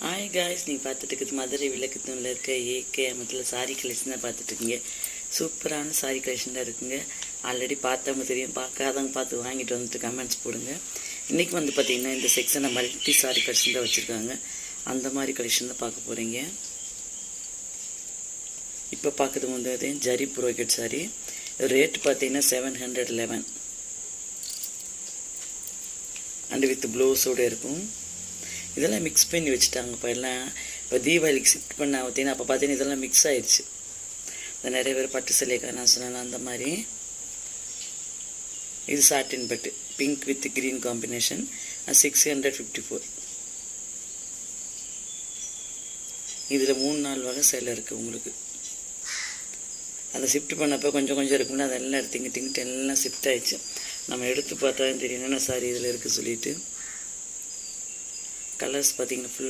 Hi guys, நீங்கள் பார்த்துட்டு இருக்குது மதுரை விளக்குத்தூணில் இருக்க ஏகே அமத்தில் சாரீ கலெக்ஷன் தான் பார்த்துட்ருக்கீங்க. சூப்பரான சாரீ கலெக்ஷன் தான் இருக்குங்க. ஆல்ரெடி பார்த்தவங்க தெரியும், பார்க்காதவங்க பார்த்து வாங்கிட்டு வந்துட்டு கமெண்ட்ஸ் போடுங்க. இன்றைக்கி வந்து பார்த்திங்கன்னா இந்த செக்ஷனை மல்டி சாரீ கலெக்ஷன் தான் வச்சுருக்காங்க. அந்த மாதிரி கலெக்ஷன் தான் பார்க்க போகிறீங்க. இப்போ பார்க்குறது வந்து ஜரி ப்ரோக்கெட் சாரீ. ரேட் பார்த்தீங்கன்னா 711 அண்டு வித் ப்ளவுஸோடு இருக்கும். இதெல்லாம் மிக்ஸ் பண்ணி வச்சுட்டாங்க. இப்போ தீபாவளிக்கு ஷிஃப்ட் பண்ண பார்த்தீங்கன்னா அப்போ பார்த்தீங்கன்னா இதெல்லாம் மிக்ஸ் ஆயிடுச்சு. இந்த நிறைய பேர் பட்டு சிலைக்கா நான் சொன்னேன் அந்த மாதிரி. இது சாட்டின் பட்டு பிங்க் வித் க்ரீன் காம்பினேஷன் 654. இதில் 3-4 வகை சேலை இருக்குது உங்களுக்கு. அதை ஷிஃப்ட் பண்ணப்போ கொஞ்சம் கொஞ்சம் இருக்கும்ல, அதெல்லாம் எடுத்துங்கிட்டு எல்லாம் ஷிஃப்ட் ஆயிடுச்சு. நம்ம எடுத்து பார்த்தா தெரியும் என்னென்ன சாரி இதில் இருக்குது சொல்லிட்டு. கலர்ஸ் பார்த்தீங்கன்னா ஃபுல்